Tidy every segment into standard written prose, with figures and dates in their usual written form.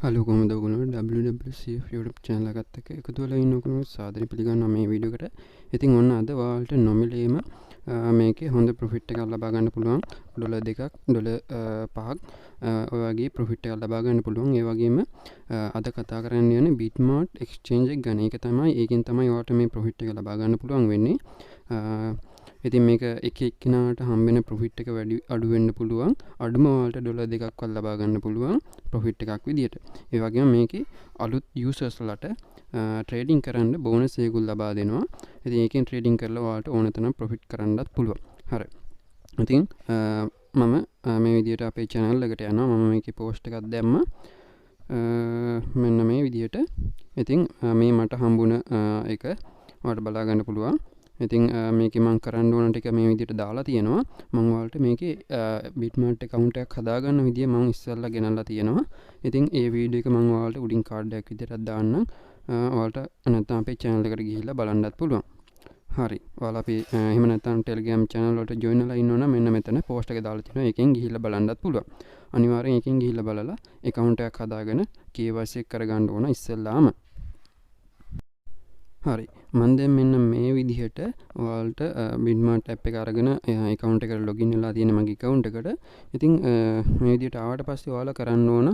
Hello කොහමද ඔයගොල්ලෝ WwCf YouTube channel එකත් එක්ක එකතු වෙලා ඉන්න ඔයගොල්ලෝ සාදරයෙන් පිළිගන්නවා මේ වීඩියෝ එකට. ඉතින් ඔන්න අද ඔයාලට නොමිලේම මේකේ හොඳ ප්‍රොෆිට් එකක් ලබා ගන්න පුළුවන්. ඩොලර් 2ක් ඩොලර් 5ක් ඔය වගේ ප්‍රොෆිට් එකක් ලබා ගන්න පුළුවන්. ඒ වගේම අද කතා කරන්න යන්නේ BitMart exchange එක ගැන. ඒකෙන් තමයි ඔයාලට මේ ප්‍රොෆිට් එක ලබා ගන්න පුළුවන් වෙන්නේ. ඉතින් මේක එක එක්කෙනාට හම්බෙන ප්‍රොෆිට් එක වැඩි අඩු වෙන්න පුළුවන්. අඩුම ඔයාලට ඩොලර් 2ක්වත් ලබා ගන්න පුළුවන් ප්‍රොෆිට් එකක් විදියට. ඒ වගේම මේකේ අලුත් යූසර්ස්ලාට ට්‍රේඩින් කරන්න බෝනස් එකකුත් ලබා දෙනවා. ඉතින් ඒකෙන් ට්‍රේඩින් කරලා ඔයාලට ඕන තරම් ප්‍රොෆිට් කරන්නත් පුළුවන්. හරි. ඉතින් මම මේ විදියට අපේ channel එකට යනවා. මම මේකේ post එකක් දැම්මා. මෙන්න මේ විදියට. ඉතින් මේ මට හම්බුණ එක ඔයාලට බලා ගන්න පුළුවන්. ඉතින් මේකේ මම කරන්න ඕන ටික මේ විදිහට දාලා තියෙනවා. මම ඔයාලට මේකේ BitMart account එකක් හදාගන්න විදිය මම ඉස්සෙල්ලා ගෙනල්ලා තියෙනවා. ඉතින් ඒ වීඩියෝ එක මම ඔයාලට උඩින් කාඩ් එකක් විදිහට දාන්නම්. ඔයාලට නැත්නම් අපේ channel එකට ගිහිල්ලා බලන්නත් පුළුවන්. හරි. ඔයාලා අපි එහෙම නැත්නම් Telegram channel වලට join වෙලා ඉන්නවා නම් මෙන්න මෙතන post එක දාලා තියෙනවා. ඒකෙන් ගිහිල්ලා බලන්නත් පුළුවන්. අනිවාර්යෙන් ඒකෙන් ගිහිල්ලා බලලා account එකක් හදාගෙන KYC එක කරගන්න ඕන ඉස්සෙල්ලාම. හරි මම දැන් මෙන්න මේ විදිහට ඔයාලට BitMart app එක අරගෙන account එකට login වෙලා තියෙන මගේ account එකට. ඉතින් මේ විදිහට ආවට පස්සේ ඔයාලා කරන්න ඕන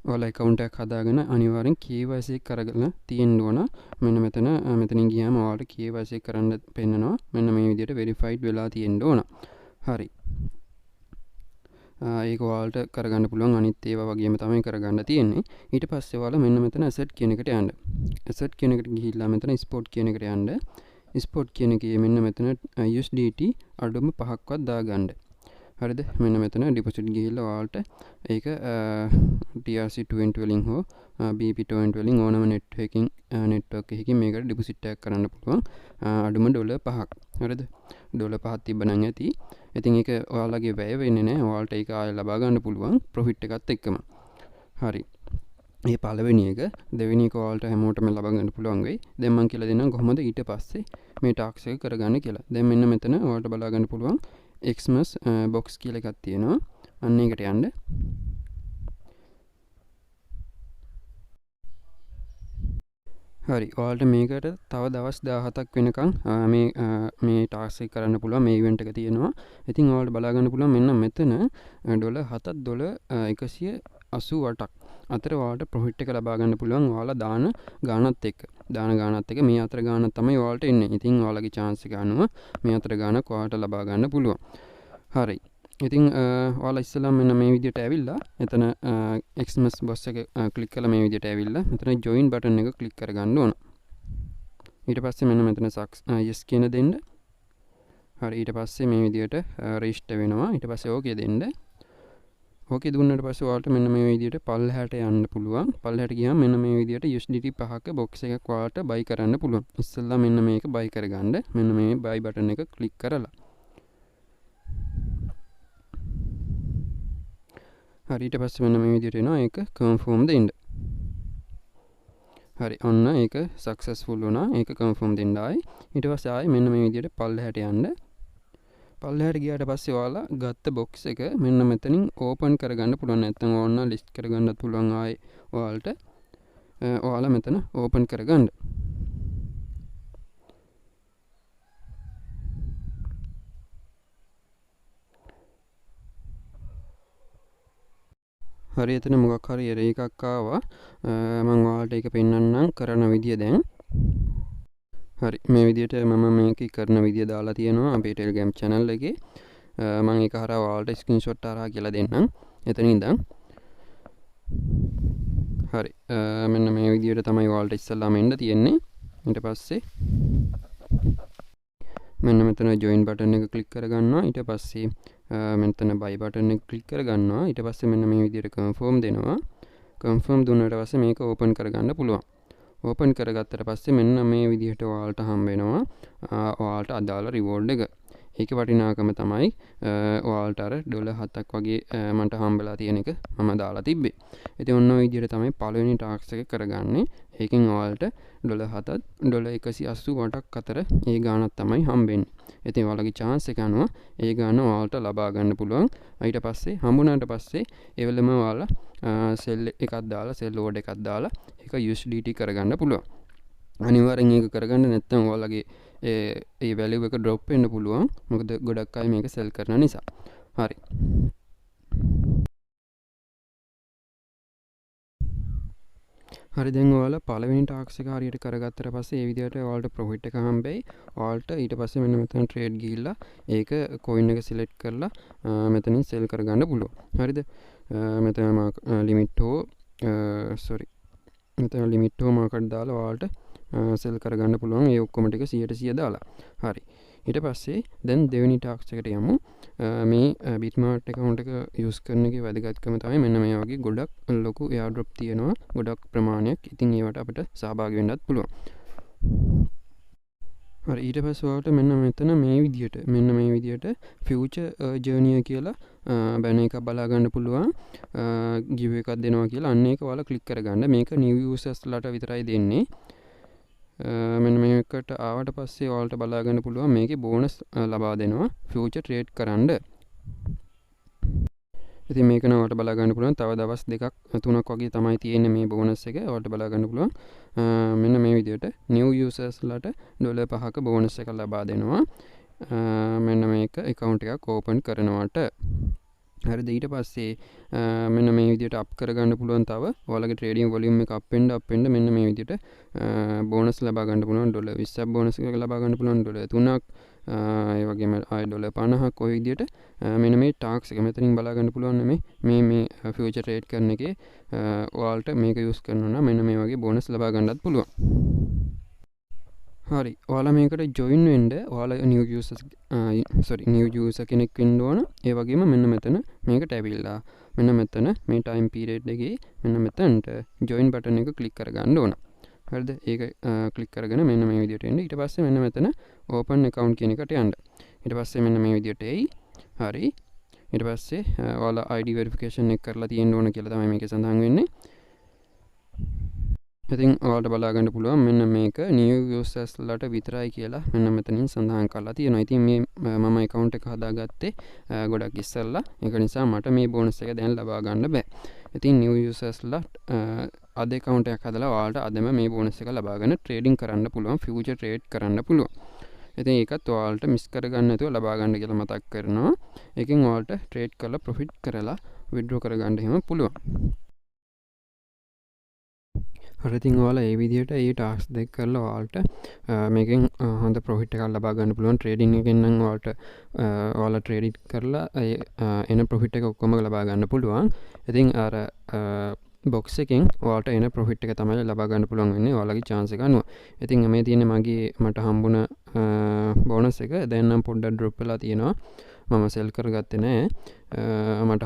ඔයාලා account එකක් හදාගෙන අනිවාර්යෙන් KYC එක කරගෙන තියෙන්න ඕන. මෙන්න මෙතනින් ගියාම ඔයාලට KYC එක කරන්න පෙන්නනවා. මෙන්න මේ විදිහට verified වෙලා තියෙන්න ඕන. හරි. ඒක ඔයාලට කරගන්න පුළුවන් අනිත් ඒවා වගේම තමයි කරගන්න තියෙන්නේ. ඊට පස්සේ ඔයාලා මෙන්න මෙතන asset කියන එකට යන්න. asset කියන එකට ගිහිල්ලා මෙතන spot කියන එකට යන්න. spot කියන එකේ මෙන්න මෙතන USDT අඩුම 5ක්වත් දාගන්න. හරිද? මෙන්න මෙතන deposit ගිහිල්ලා ඔයාලට ඒක TRC20 වලින් හෝ BP20 වලින් ඕනම network එකකින් මේකට deposit එකක් කරන්න පුළුවන්. අඩුම ඩොලර් 5ක්. හරිද? ඩොලර් 5ක් තිබ්බනම් ඇති. ඉතින් ඒක ඔයාලගේ වැය වෙන්නේ නැහැ. ඔයාලට ඒක ආයෙ ලබා ගන්න පුළුවන් ප්‍රොෆිට් එකත් එක්කම. හරි. මේ පළවෙනි එක දෙවෙනි එක ඔයාලට හැමෝටම ලබා ගන්න පුළුවන් වෙයි. දැන් මම කියලා දෙන්නම් කොහොමද ඊට පස්සේ මේ ටාස්ක් එක කරගන්න කියලා. දැන් මෙන්න මෙතන ඔයාලට බලා ගන්න පුළුවන් Xmas box කියලා එකක් තියෙනවා. අන්න ඒකට යන්න. හරි. ඔයාලට මේකට තව දවස් 17ක් වෙනකන් මේ ටාස්ක් එක කරන්න පුළුවන්. මේ ඉවෙන්ට් එක තියෙනවා. ඉතින් ඔයාලට බලා ගන්න පුළුවන් මෙන්න මෙතන ඩොලර් 7ක් ඩොලර් 188ක් අතර ඔයාලට ප්‍රොෆිට් එක ලබා ගන්න පුළුවන්. ඔයාලා දාන ගානත් එක්ක. මේ අතර ගානක් තමයි ඔයාලට එන්නේ. ඉතින් ඔයාලගේ chance එක අනුව මේ අතර ගානක් ඔයාලට ලබා ගන්න පුළුවන්. හරි. ඉතින් ඔයාලා ඉස්සෙල්ලා මෙන්න මේ විදිහට ඇවිල්ලා එතන Xmas box එක ක්ලික් කරලා මේ විදිහට ඇවිල්ලා මෙතන join button එක ක්ලික් කරගන්න ඕන. ඊට පස්සේ මෙන්න මෙතන yes කියන දෙන්න. හරි. ඊට පස්සේ මේ විදිහට register වෙනවා. ඊට පස්සේ okay දෙන්න. ඕකේ දුන්නාට පස්සේ ඔයාලට මෙන්න මේ විදිහට පල්ලෙහාට යන්න පුළුවන්. පල්ලෙහාට ගියාම මෙන්න මේ විදිහට USDT 5ක box එකක් ඔයාලට buy කරන්න පුළුවන්. ඉස්සෙල්ලා මෙන්න මේක buy කරගන්න. මෙන්න මේ buy button එක ක්ලික් කරලා. හරි. ඊට පස්සේ මෙන්න මේ විදිහට එනවා. ඒක confirm දෙන්න. හරි. ඔන්න ඒක successful වුණා. ඒක confirm දෙන්න ආයි. ඊට පස්සේ ආයි මෙන්න මේ විදිහට පල්ලෙහාට යන්න. පල්ලෙහාට ගියාට පස්සේ ඔයාලා ගත්ත box එක මෙන්න මෙතනින් open කරගන්න පුළුවන්. නැත්නම් ඕන list කරගන්නත් පුළුවන් ආයි ඔයාලට. ඔයාලා මෙතන open කරගන්න. හරි. එතන මොකක් හරි error එකක් ආවා. මම ඔයාලට ඒක පෙන්වන්නම් කරන විදිය දැන්. හරි. මේ විදිහට මම මේක කරන විදිය දාලා තියෙනවා අපේ Telegram channel එකේ. මම ඒක හරහා ඔයාලට screenshot හරහා කියලා දෙන්නම්. එතන ඉඳන්. හරි. මෙන්න මේ විදිහට තමයි ඔයාලට ඉස්සල්ලාම එන්න තියෙන්නේ. ඊට පස්සේ මෙන්න මෙතන join button එක ක්ලික් කරගන්නවා. ඊට පස්සේ මෙතන buy button එක ක්ලික් කරගන්නවා. ඊට පස්සේ මෙන්න මේ විදිහට confirm දෙනවා. confirm දුන්නාට පස්සේ මේක open කරගන්න පුළුවන්. open කරගත්තට පස්සේ මෙන්න මේ විදිහට ඔයාලට හම්බ වෙනවා ඔයාලට අදාළ reward එක. ඒකේ වටිනාකම තමයි ඔයාලට අර $7ක් වගේ මට හම්බෙලා තියෙන එක මම දාලා තිබ්බේ. ඉතින් ඔන්න ඔය විදිහට තමයි පළවෙනි ටාස්ක් එක කරගන්නේ. ඒකෙන් ඔයාලට $7ත් $188ක් අතර ඒ ගාණක් තමයි හම්බෙන්නේ. ඉතින් ඔයාලගේ chance එක අනුව ඒ ගාණ ඔයාලට ලබා ගන්න පුළුවන්. ඊට පස්සේ හම්බුනාට පස්සේ ඒ වෙලෙම ඔයාලා සෙල් එකක් දාලා සෙල් ලෝඩ් එකක් දාලා ඒක USDT කරගන්න පුළුවන්. අනිවාර්යෙන් ඒක කරගන්න නැත්නම් ඔයාලගේ ඒ වැලියු එක ඩ්‍රොප් වෙන්න පුළුවන්. මොකද ගොඩක් අය මේක සෙල් කරන නිසා. හරි. හරි දැන් ඔයාලා පළවෙනි ටාස්ක් එක හරියට කරගත්තට පස්සේ ඒ විදිහට ඔයාලට ප්‍රොෆිට් එක හම්බෙයි. ඔයාලට ඊට පස්සේ මෙන්න මෙතන ට්‍රේඩ් ගිහිල්ලා ඒක කොයින් එක සිලෙක්ට් කරලා මෙතනින් සෙල් කරගන්න පුළුවන්. හරිද? මෙතන ලිමිට් හෝ මෙතන ලිමිට් හෝ මාකට් දාලා ඔයාලට සෙල් කරගන්න පුළුවන්. ඒ ඔක්කොම ටික 100% දාලා. හරි. ඊට පස්සේ දැන් දෙවෙනි ටාස්ක් එකට යමු. මේ BitMart account එක use කරන එකේ වැදගත්කම තමයි මෙන්න මේ වගේ ගොඩක් ලොකු airdrop තියෙනවා. ගොඩක් ප්‍රමාණයක්. ඉතින් ඒවට අපිට සහභාගී වෙන්නත් පුළුවන්. හරි ඊට පස්සේ ඔයාලට මෙන්න මෙතන මේ විදියට future journey කියලා බැන එකක් බලා ගන්න පුළුවන්. give එකක් දෙනවා කියලා අන්න ඒක ඔයාලා ක්ලික් කරගන්න. මේක new users ලාට විතරයි දෙන්නේ. මෙන්න මේකට ආවට පස්සේ ඔයාලට බලා ගන්න පුළුවන් මේකේ බෝනස් ලබා දෙනවා future trade කරන්න. ඉතින් මේක නම් ඔයාලට බලා ගන්න පුළුවන් තව දවස් 2ක් 3ක් වගේ තමයි තියෙන්නේ මේ බෝනස් එක. ඔයාලට බලා ගන්න පුළුවන් මෙන්න මේ විදිහට new users ලාට $5ක බෝනස් එකක් ලබා දෙනවා. මෙන්න මේක account එකක් open කරනවට. හරිද ඊට පස්සේ මෙන්න මේ විදිහට අප් කරගන්න පුළුවන් තව ඔයාලගේ ට්‍රේඩින් වොලියුම් එක අප් වෙන්න මෙන්න මේ විදිහට බෝනස් ලබා ගන්න පුළුවන් $20ක් බෝනස් එකක් ලබා ගන්න පුළුවන් $3ක් ඒ වගේම ආය $50ක් ඔය විදිහට මෙන්න මේ ටාස්ක් එක මෙතනින් බලා ගන්න පුළුවන් මේ ෆියුචර් ට්‍රේඩ් කරන එකේ ඔයාලට මේක යූස් කරනවා නම් මෙන්න මේ වගේ බෝනස් ලබා ගන්නත් පුළුවන්. හරි ඔයාලා මේකට ජොයින් වෙන්න ඔයාලා new user කෙනෙක් වෙන්න ඕන. ඒ වගේම මෙන්න මෙතන මේකට ඇවිල්ලා මෙන්න මෙතන මේ time period එකේ මෙන්න මෙතනට join button එක click කරගන්න ඕන. හරිද? ඒක click කරගෙන මෙන්න මේ විදිහට එන්න. ඊට පස්සේ මෙන්න මෙතන open account කියන එකට යන්න. ඊට පස්සේ මෙන්න මේ විදිහට එයි. හරි. ඊට පස්සේ ඔයාලා ID verification එක කරලා තියෙන්න ඕන කියලා තමයි මේකේ සඳහන් වෙන්නේ. ඉතින් ඔයාලට බලා ගන්න පුළුවන් මෙන්න මේක new users ලාට විතරයි කියලා මෙන්න මෙතනින් සඳහන් කරලා තියෙනවා. ඉතින් මේ මම account එක හදාගත්තේ ගොඩක් ඉස්සෙල්ලා. ඒක නිසා මට මේ bonus එක දැන් ලබා ගන්න බෑ. ඉතින් new users ලාට අද account එකක් හදලා ඔයාලට අදම මේ bonus එක ලබාගෙන trading කරන්න පුළුවන්, future trade කරන්න පුළුවන්. ඉතින් ඒකත් ඔයාලට මිස් කරගන්න නැතුව ලබා ගන්න කියලා මතක් කරනවා. ඒකෙන් ඔයාලට trade කරලා profit කරලා withdraw කරගන්න එහෙම පුළුවන්. හරි ඉතින් ඔයාලා මේ විදිහට මේ ටාස්ක් දෙක කරලා ඔයාලට මේකෙන් හොඳ ප්‍රොෆිට් එකක් ලබා ගන්න පුළුවන්. ට්‍රේඩින් එකෙන් නම් ඔයාලා ට්‍රේඩ් කරලා එන ප්‍රොෆිට් එක ඔක්කොම ලබා ගන්න පුළුවන්. ඉතින් අර බොක්ස් එකෙන් ඔයාලට එන ප්‍රොෆිට් එක තමයි ලබා ගන්න පුළුවන් වෙන්නේ ඔයාලගේ chance එක අනුව. ඉතින් මේ තියෙන්නේ මට හම්බුණ බෝනස් එක. දැන් නම් පොඩ්ඩක් ඩ්‍රොප් වෙලා තියෙනවා. මම සෙල් කරගත්තේ නැහැ. මට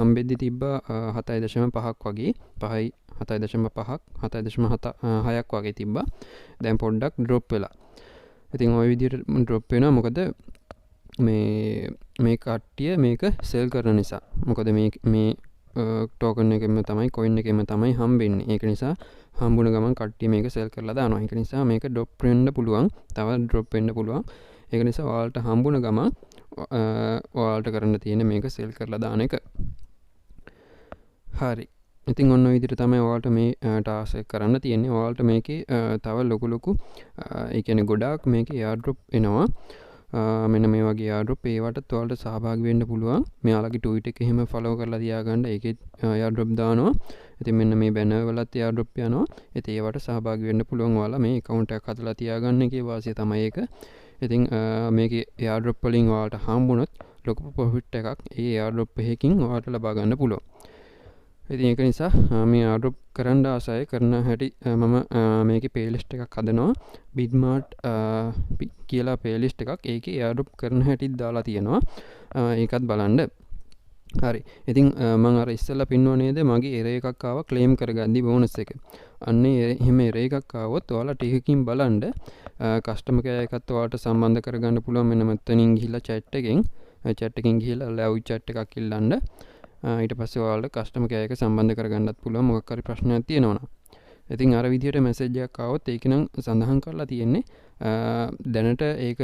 හම්බෙද්දි තිබ්බා 7.5ක් වගේ 7.6ක් වගේ තිබ්බා. දැන් පොඩ්ඩක් ඩ්‍රොප් වෙලා. ඉතින් ওই විදිහට ඩ්‍රොප් වෙනවා මොකද මේ කට්ටිය මේක සෙල් කරන නිසා. මොකද මේ ටෝකන් එකෙම තමයි කොයින් එකෙම තමයි හම්බෙන්නේ. ඒක නිසා හම්බුන ගමන් කට්ටිය මේක සෙල් කරලා දානවා. ඒක නිසා මේක ඩ්‍රොප් වෙන්න පුළුවන්. තව ඩ්‍රොප් වෙන්න පුළුවන්. ඒක නිසා ඔයාලට හම්බුන ගමන් ඔයාලට කරන්න තියෙන මේක සෙල් කරලා දාන එක. හරි. ඉතින් ඔන්න ඔය විදිහට තමයි ඔයාලට මේ ටාස්ක් එක කරන්න තියෙන්නේ. ඔයාලට මේකේ තව ලොකු ඒ කියන්නේ ගොඩාක් මේකේ airdrop එනවා. මෙන්න මේ වගේ airdrop ඒවටත් ඔයාලට සහභාගී වෙන්න පුළුවන්. මෙයාලගේ Twitter එක එහෙම follow කරලා තියාගන්න. ඒකෙත් airdrop දානවා. ඉතින් මෙන්න මේ banner වලත් airdrop යනවා. ඉතින් ඒවට සහභාගී වෙන්න පුළුවන්. ඔයාලා මේ account එකක් හදලා තියාගන්න එකේ වාසිය තමයි ඒක. ඉතින් මේකේ airdrop වලින් ඔයාලට හම්බුනොත් ලොකු profit එකක් ඒ airdrop එකකින් ඔයාලට ලබා ගන්න පුළුවන්. ඉතින් ඒක නිසා මේ airdrop කරන්න ආසයි කරන හැටි මම මේකේ playlist එකක් හදනවා. BitMart කියලා playlist එකක්. ඒකේ airdrop කරන හැටිත් දාලා තියෙනවා. ඒකත් බලන්න. හරි. ඉතින් මම අර ඉස්සෙල්ලා පින්නුවා නේද මගේ එරේ එකක් ආවා ක්ලේම් කරගද්දි බෝනස් එක. අන්නේ එහෙම එරේ එකක් ආවොත් ඔයාලා ටිකකින් බලන්න කස්ටමර් කෙයාර් එකත් ඔයාලට සම්බන්ධ කරගන්න පුළුවන්. මෙන්න මෙතනින් ගිහිල්ලා chat එකෙන් ගිහිල්ලා ලැව් chat එකක් ඉල්ලන්න. ඊට පස්සේ ඔයාලට කස්ටමර් කෙයාර් එක සම්බන්ධ කරගන්නත් පුළුවන් මොකක් හරි ප්‍රශ්නයක් තියෙනවා නම්. ඉතින් අර විදිහට මැසේජ් එකක් ආවොත් ඒක නම් සඳහන් කරලා තියෙන්නේ දැනට ඒක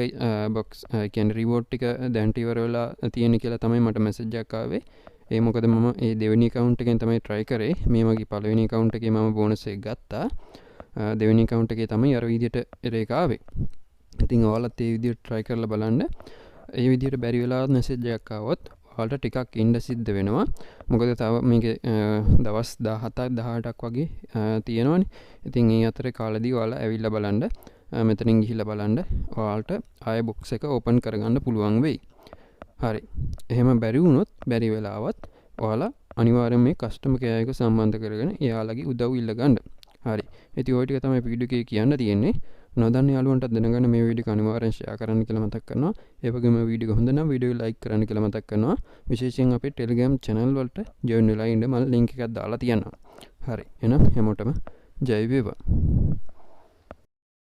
බොක්ස් කියන්නේ රිවෝඩ් ටික දැන්ට ඉවර වෙලා තියෙන කියලා තමයි මට මැසේජ් එකක් ආවේ. ඒ මොකද මම ඒ දෙවෙනි account එකෙන් තමයි try කරේ. මේ මගේ පළවෙනි account එකේ මම බෝනස් එක ගත්තා. දෙවෙනි account එකේ තමයි අර විදිහට ඒක ආවේ. ඉතින් ඔයාලත් ඒ විදිහට try කරලා බලන්න. ඒ විදිහට බැරි වෙලා මැසේජ් එකක් ආවොත් ඔයාලට ටිකක් ඉන්න සිද්ධ වෙනවා. මොකද තව මේකේ දවස් 17ක් 18ක් වගේ තියෙනවනේ. ඉතින් ඒ අතරේ කාලෙදී ඔයාලා ඇවිල්ලා බලන්න මෙතනින් ගිහිල්ලා බලන්න ඔයාලට ආයෙ බොක්ස් එක ඕපන් කරගන්න පුළුවන් වෙයි. හරි. එහෙම බැරි වුණොත් බැරි වෙලාවත් ඔයාලා අනිවාර්යයෙන් මේ කස්ටමර් කෙයාර් එක සම්බන්ධ කරගෙන එයාලගේ උදව් ඉල්ල ගන්න. හරි. ඉතින් ওই ටික තමයි වීඩියෝ එකේ කියන්න තියෙන්නේ. නොදන්න යාළුවන්ට දැනගන්න මේ වීඩියෝ එක අනිවාර්යෙන් ෂෙයා කරන්න කියලා මතක් කරනවා. ඒ වගේම වීඩියෝ එක හොඳ නම් වීඩියෝ එක ලයික් කරන්න කියලා මතක් කරනවා. විශේෂයෙන් අපේ Telegram channel වලට join වෙලා ඉන්න මම link එකක් දාලා තියන්නම්. හරි. එහෙනම් හැමෝටම ජය වේවා.